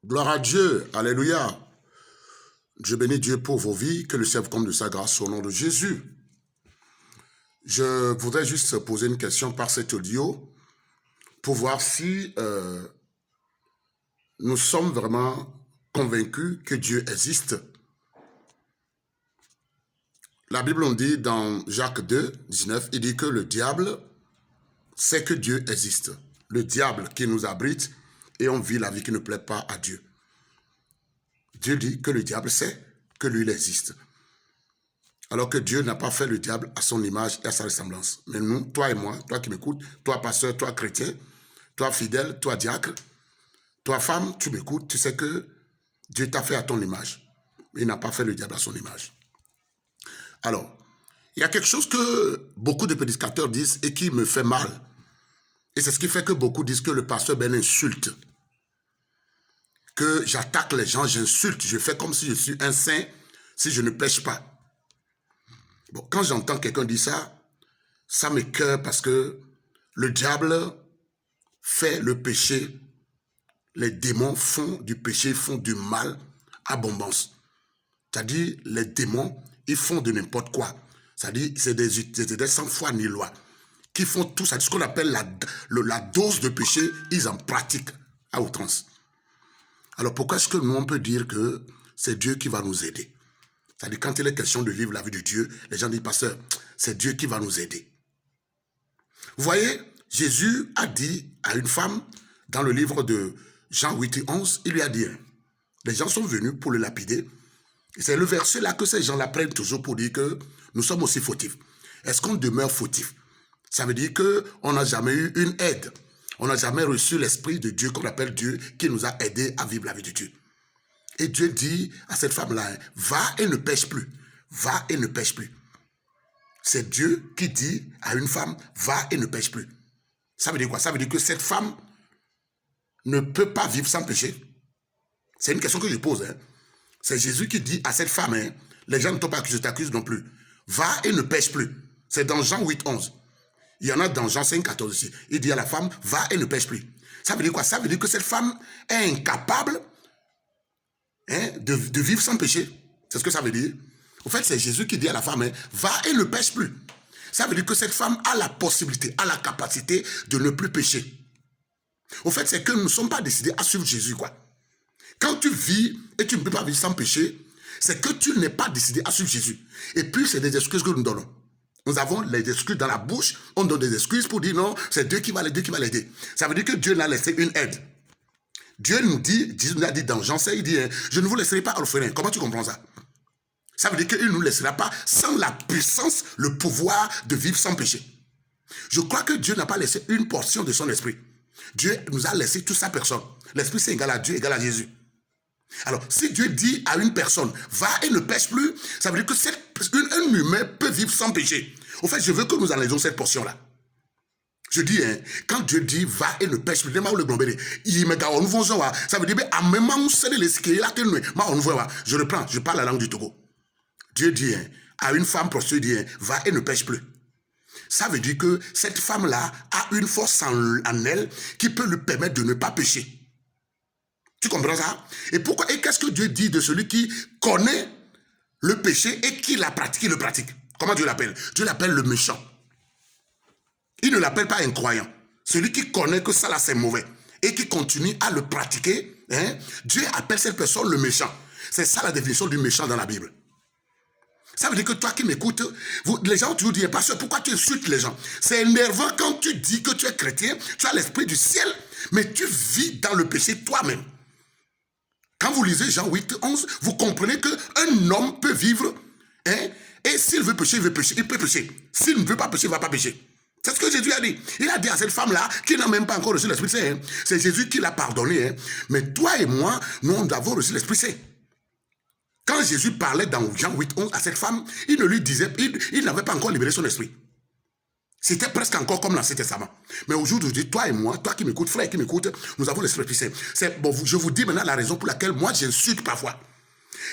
Gloire à Dieu, alléluia. Je bénis Dieu pour vos vies, que le Seigneur comble de sa grâce au nom de Jésus. Je voudrais juste poser une question par cet audio pour voir si nous sommes vraiment convaincus que Dieu existe. La Bible nous dit dans Jacques 2, 19, il dit que le diable sait que Dieu existe. Le diable qui nous abrite et on vit la vie qui ne plaît pas à Dieu. Dieu dit que le diable sait que lui, il existe. Alors que Dieu n'a pas fait le diable à son image et à sa ressemblance. Mais nous, toi et moi, toi qui m'écoutes, toi pasteur, toi chrétien, toi fidèle, toi diacre, toi femme, tu m'écoutes, tu sais que Dieu t'a fait à ton image. Mais il n'a pas fait le diable à son image. Alors, il y a quelque chose que beaucoup de prédicateurs disent et qui me fait mal. Et c'est ce qui fait que beaucoup disent que le pasteur Ben insulte. Que j'attaque les gens, j'insulte, je fais comme si je suis un saint si je ne pêche pas. Bon, quand j'entends quelqu'un dire ça, ça m'écoeure parce que le diable fait le péché. Les démons font du péché, font du mal à abondance. C'est-à-dire, les démons, ils font de n'importe quoi. C'est-à-dire, c'est des sans foi ni loi qui font tout ça. Ce qu'on appelle la dose de péché, ils en pratiquent à outrance. Alors, pourquoi est-ce que nous, on peut dire que c'est Dieu qui va nous aider? C'est-à-dire, quand il est question de vivre la vie de Dieu, les gens disent, pasteur, c'est Dieu qui va nous aider. Vous voyez, Jésus a dit à une femme, dans le livre de Jean 8 et 11, il lui a dit, les gens sont venus pour le lapider. C'est le verset là que ces gens-là prennent toujours pour dire que nous sommes aussi fautifs. Est-ce qu'on demeure fautif? Ça veut dire qu'on n'a jamais eu une aide. On n'a jamais reçu l'Esprit de Dieu, qu'on appelle Dieu, qui nous a aidés à vivre la vie de Dieu. Et Dieu dit à cette femme-là, va et ne pêche plus. Va et ne pêche plus. C'est Dieu qui dit à une femme, va et ne pêche plus. Ça veut dire quoi? Ça veut dire que cette femme ne peut pas vivre sans péché. C'est une question que je pose. C'est Jésus qui dit à cette femme, les gens ne t'ont pas accusé, je t'accuse non plus. Va et ne pêche plus. C'est dans Jean 8, 11. Il y en a dans Jean 5, 14 aussi. Il dit à la femme, va et ne pêche plus. Ça veut dire quoi? Ça veut dire que cette femme est incapable de vivre sans péché. C'est ce que ça veut dire. Au fait, c'est Jésus qui dit à la femme, va et ne pêche plus. Ça veut dire que cette femme a la possibilité, a la capacité de ne plus pécher. Au fait, c'est que nous ne sommes pas décidés à suivre Jésus, quoi. Quand tu vis et tu ne peux pas vivre sans péché, c'est que tu n'es pas décidé à suivre Jésus. Et puis, c'est des excuses que nous donnons. Nous avons les excuses dans la bouche, on donne des excuses pour dire non, c'est Dieu qui va l'aider. Ça veut dire que Dieu n'a laissé une aide. Dieu nous dit, Jésus nous a dit dans Jean 16, il dit, je ne vous laisserai pas orphelin. Comment tu comprends ça? Ça veut dire qu'il ne nous laissera pas sans la puissance, le pouvoir de vivre sans péché. Je crois que Dieu n'a pas laissé une portion de son esprit. Dieu nous a laissé toute sa personne. L'esprit c'est égal à Dieu, égal à Jésus. Alors, si Dieu dit à une personne, va et ne pêche plus, ça veut dire que un humain peut vivre sans péché. Au fait, je veux que nous analysions cette portion-là. Je dis, quand Dieu dit, va et ne pêche plus, ça veut dire, je reprends, je parle la langue du Togo. Dieu dit à une femme prostituée, dit, va et ne pêche plus. Ça veut dire que cette femme-là a une force en elle qui peut lui permettre de ne pas pécher. Tu comprends ça? Et pourquoi? Et qu'est-ce que Dieu dit de celui qui connaît le péché et qui l'a pratiqué, le pratique? Comment Dieu l'appelle? Dieu l'appelle le méchant. Il ne l'appelle pas incroyant. Celui qui connaît que ça là c'est mauvais et qui continue à le pratiquer, Dieu appelle cette personne le méchant. C'est ça la définition du méchant dans la Bible. Ça veut dire que toi qui m'écoutes, les gens toujours disent, pasteur, pourquoi tu insultes les gens? C'est énervant quand tu dis que tu es chrétien, tu as l'esprit du ciel, mais tu vis dans le péché toi-même. Quand vous lisez Jean 8, 11, vous comprenez qu'un homme peut vivre, et s'il veut pécher, il peut pécher. S'il ne veut pas pécher, il ne va pas pécher. C'est ce que Jésus a dit. Il a dit à cette femme-là, qui n'a même pas encore reçu l'Esprit Saint, c'est Jésus qui l'a pardonné. Mais toi et moi, nous avons reçu l'Esprit Saint. Quand Jésus parlait dans Jean 8, 11 à cette femme, il ne lui disait, il n'avait pas encore libéré son esprit. C'était presque encore comme l'Ancien Testament. Mais aujourd'hui, toi et moi, toi qui m'écoutes, frère qui m'écoute, nous avons l'Esprit Saint. Bon, je vous dis maintenant la raison pour laquelle moi j'insulte parfois.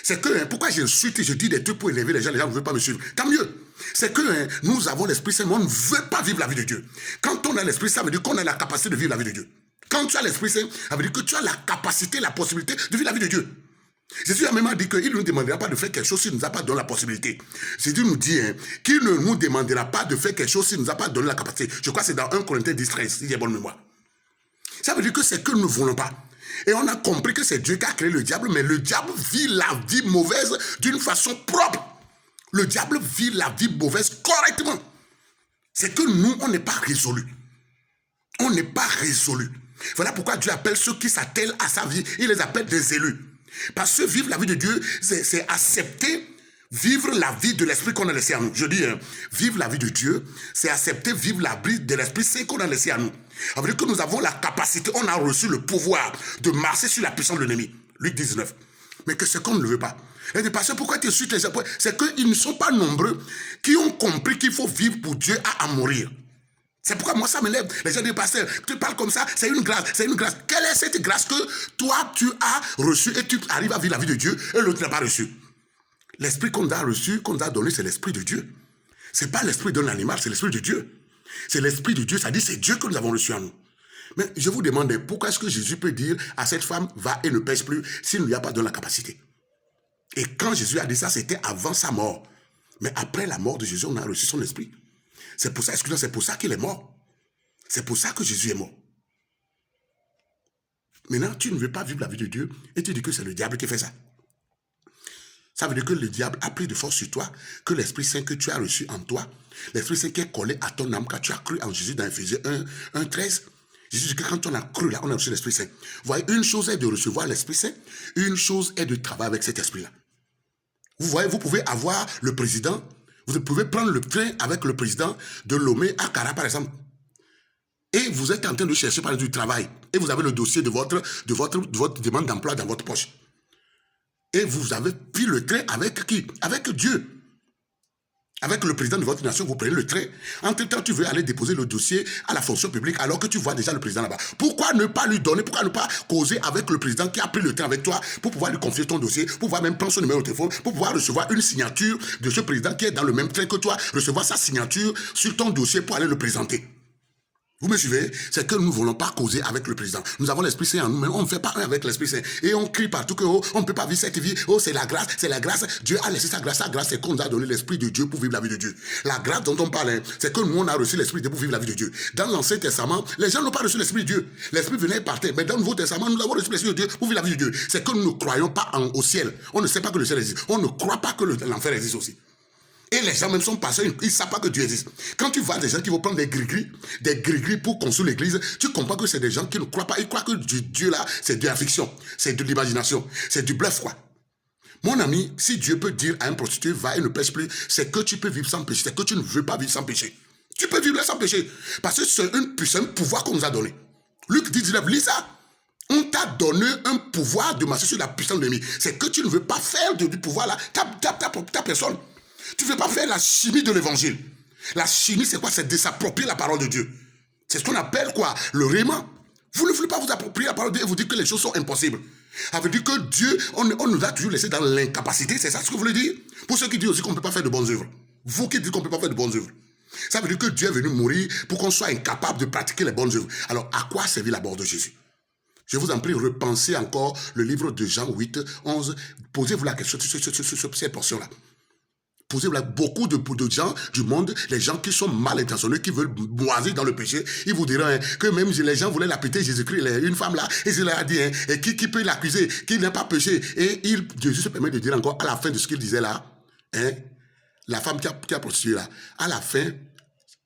C'est que, pourquoi j'insulte et je dis des trucs pour élever les gens ne veulent pas me suivre. Tant mieux. C'est que nous avons l'Esprit Saint, mais on ne veut pas vivre la vie de Dieu. Quand on a l'Esprit Saint, ça veut dire qu'on a la capacité de vivre la vie de Dieu. Quand tu as l'Esprit Saint, ça veut dire que tu as la capacité, la possibilité de vivre la vie de Dieu. Jésus a même dit qu'il ne nous demandera pas de faire quelque chose s'il ne nous a pas donné la possibilité. Jésus nous dit qu'il ne nous demandera pas de faire quelque chose s'il ne nous a pas donné la capacité. Je crois que c'est dans 1 Corinthiens 10, 13, si j'ai bonne mémoire. Ça veut dire que c'est que nous ne voulons pas. Et on a compris que c'est Dieu qui a créé le diable, mais le diable vit la vie mauvaise d'une façon propre. Le diable vit la vie mauvaise correctement. C'est que nous, on n'est pas résolus. On n'est pas résolus. Voilà pourquoi Dieu appelle ceux qui s'attellent à sa vie. Il les appelle des élus. Parce que vivre la vie de Dieu, c'est accepter vivre la vie de l'Esprit qu'on a laissé à nous. Je dis, vivre la vie de Dieu, c'est accepter vivre la vie de l'Esprit Saint qu'on a laissé à nous. Ça veut dire que nous avons la capacité, on a reçu le pouvoir de marcher sur la puissance de l'ennemi. Luc 19. Mais que c'est qu'on ne le veut pas. Et de passer pourquoi tu es sur les épaules, c'est qu'ils ne sont pas nombreux qui ont compris qu'il faut vivre pour Dieu à mourir. C'est pourquoi moi ça m'élève. Les gens disent, pasteur, tu parles comme ça, c'est une grâce, c'est une grâce. Quelle est cette grâce que toi tu as reçue et tu arrives à vivre la vie de Dieu et l'autre n'a pas reçu? L'esprit qu'on a reçu, qu'on a donné, c'est l'esprit de Dieu. Ce n'est pas l'esprit d'un animal, c'est l'esprit de Dieu. C'est l'esprit de Dieu, ça dit c'est Dieu que nous avons reçu en nous. Mais je vous demande, pourquoi est-ce que Jésus peut dire à cette femme, va et ne pêche plus, s'il ne lui a pas donné la capacité? Et quand Jésus a dit ça, c'était avant sa mort. Mais après la mort de Jésus, on a reçu son esprit. C'est pour ça, excusez-moi, c'est pour ça qu'il est mort. C'est pour ça que Jésus est mort. Maintenant, tu ne veux pas vivre la vie de Dieu et tu dis que c'est le diable qui fait ça. Ça veut dire que le diable a pris de force sur toi, que l'Esprit Saint que tu as reçu en toi, l'Esprit Saint qui est collé à ton âme, quand tu as cru en Jésus dans Éphésiens 1, 13, Jésus dit que quand on a cru là, on a reçu l'Esprit Saint. Vous voyez, une chose est de recevoir l'Esprit Saint, une chose est de travailler avec cet esprit-là. Vous voyez, vous pouvez avoir le président, vous pouvez prendre le train avec le président de Lomé à Kara, par exemple. Et vous êtes en train de chercher par exemple du travail. Et vous avez le dossier de votre demande d'emploi dans votre poche. Et vous avez pris le train avec qui? Avec Dieu. Avec le président de votre nation, vous prenez le train. Entre-temps, tu veux aller déposer le dossier à la fonction publique alors que tu vois déjà le président là-bas. Pourquoi ne pas lui donner, pourquoi ne pas causer avec le président qui a pris le train avec toi pour pouvoir lui confier ton dossier, pour pouvoir même prendre son numéro de téléphone, pour pouvoir recevoir une signature de ce président qui est dans le même train que toi, recevoir sa signature sur ton dossier pour aller le présenter. Vous me suivez? C'est que nous ne voulons pas causer avec le président. Nous avons l'Esprit Saint en nous, mais on ne fait pas avec l'Esprit Saint. Et on crie partout que, oh, on ne peut pas vivre cette vie. Oh, c'est la grâce, c'est la grâce. Dieu a laissé sa grâce. Sa grâce, c'est qu'on nous a donné l'Esprit de Dieu pour vivre la vie de Dieu. La grâce dont on parle, c'est que nous, on a reçu l'Esprit de Dieu pour vivre la vie de Dieu. Dans l'Ancien Testament, les gens n'ont pas reçu l'Esprit de Dieu. L'Esprit venait et partait. Mais dans le Nouveau Testament, nous avons reçu l'Esprit de Dieu pour vivre la vie de Dieu. C'est que nous ne croyons pas au ciel. On ne sait pas que le ciel existe. On ne croit pas que l'enfer existe aussi. Et les gens même sont passés, ils ne savent pas que Dieu existe. Quand tu vois des gens qui vont prendre des gris-gris pour construire l'église, tu comprends que c'est des gens qui ne croient pas. Ils croient que Dieu là, c'est de la fiction, c'est de l'imagination, c'est du bluff quoi. Mon ami, si Dieu peut dire à un prostitué, va et ne pêche plus, c'est que tu peux vivre sans péché, c'est que tu ne veux pas vivre sans péché. Tu peux vivre sans péché, parce que c'est un pouvoir qu'on nous a donné. Luc 19, lis ça. On t'a donné un pouvoir de marcher sur la puissance de l'ennemi. C'est que tu ne veux pas faire du pouvoir là, ta personne. Tu ne veux pas faire la chimie de l'évangile. La chimie, c'est quoi? C'est de s'approprier la parole de Dieu. C'est ce qu'on appelle quoi? Le rhéma. Vous ne voulez pas vous approprier la parole de Dieu et vous dire que les choses sont impossibles. Ça veut dire que Dieu, on nous a toujours laissé dans l'incapacité. C'est ça ce que vous voulez dire? Pour ceux qui disent aussi qu'on ne peut pas faire de bonnes œuvres. Vous qui dites qu'on ne peut pas faire de bonnes œuvres. Ça veut dire que Dieu est venu mourir pour qu'on soit incapable de pratiquer les bonnes œuvres. Alors, à quoi servit la mort de Jésus? Je vous en prie, repensez encore le livre de Jean 8, 11. Posez-vous la question sur cette portion-là. Posez-vous beaucoup de gens du monde, les gens qui sont mal intentionnés, qui veulent moisir dans le péché, ils vous diront que même les gens voulaient lapiter Jésus-Christ, une femme là, et il leur a dit, et qui peut l'accuser, qu'il n'a pas péché. Et Jésus se permet de dire encore, à la fin de ce qu'il disait là, la femme qui a prostitué là, à la fin,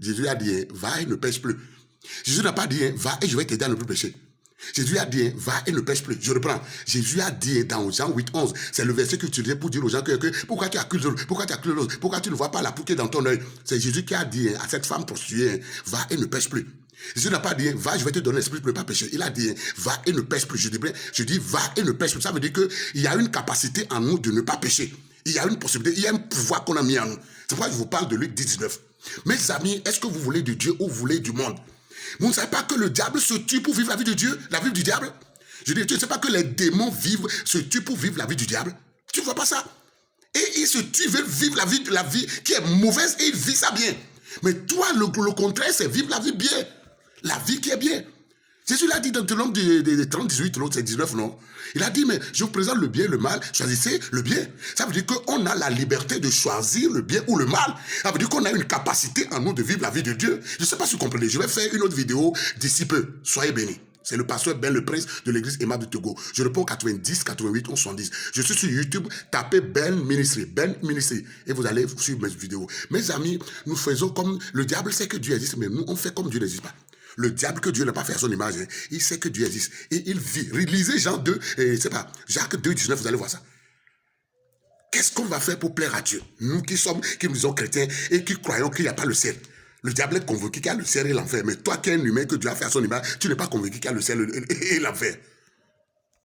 Jésus a dit, va et ne pêche plus. Jésus n'a pas dit, va et je vais t'aider à ne plus pécher. Jésus a dit, va et ne pêche plus. Je reprends. Jésus a dit dans Jean 8, 11, c'est le verset que tu disais pour dire aux gens que pourquoi tu accuses l'autre, pourquoi tu ne vois pas la poutre dans ton œil. C'est Jésus qui a dit à cette femme prostituée, va et ne pêche plus. Jésus n'a pas dit, va, je vais te donner l'esprit pour ne pas pécher. Il a dit, va et ne pêche plus. Je dis, va et ne pêche plus. Ça veut dire qu'il y a une capacité en nous de ne pas pécher. Il y a une possibilité, il y a un pouvoir qu'on a mis en nous. C'est pourquoi je vous parle de Luc 19. Mes amis, est-ce que vous voulez de Dieu ou vous voulez du monde? Vous ne savez pas que le diable se tue pour vivre la vie de Dieu, la vie du diable? Je dis, tu ne sais pas que les démons se tuent pour vivre la vie du diable? Tu ne vois pas ça? Et ils se tuent, ils veulent vivre la vie qui est mauvaise et ils vivent ça bien. Mais toi, le contraire, c'est vivre la vie bien. La vie qui est bien. Jésus l'a dit dans Deutéronome de 30, 18, l'autre c'est 19, non? Il a dit, mais je vous présente le bien et le mal, choisissez le bien. Ça veut dire qu'on a la liberté de choisir le bien ou le mal. Ça veut dire qu'on a une capacité en nous de vivre la vie de Dieu. Je ne sais pas si vous comprenez. Je vais faire une autre vidéo d'ici peu. Soyez bénis. C'est le pasteur Ben, le prince de l'église aimable de Togo. Je réponds 90, 88, 11, 70. Je suis sur YouTube. Tapez Ben Ministry. Ben Ministry. Et vous allez suivre mes vidéos. Mes amis, nous faisons comme... Le diable sait que Dieu existe, mais nous, on fait comme Dieu n'existe pas. Le diable que Dieu n'a pas fait à son image, hein, il sait que Dieu existe. Et il vit. Lisez Jean 2, c'est pas, Jacques 2, 19, vous allez voir ça. Qu'est-ce qu'on va faire pour plaire à Dieu? Nous qui nous sommes chrétiens et qui croyons qu'il n'y a pas le ciel. Le diable est convaincu qu'il y a le ciel et l'enfer. Mais toi qui es un humain que Dieu a fait à son image, tu n'es pas convaincu qu'il y a le ciel et l'enfer.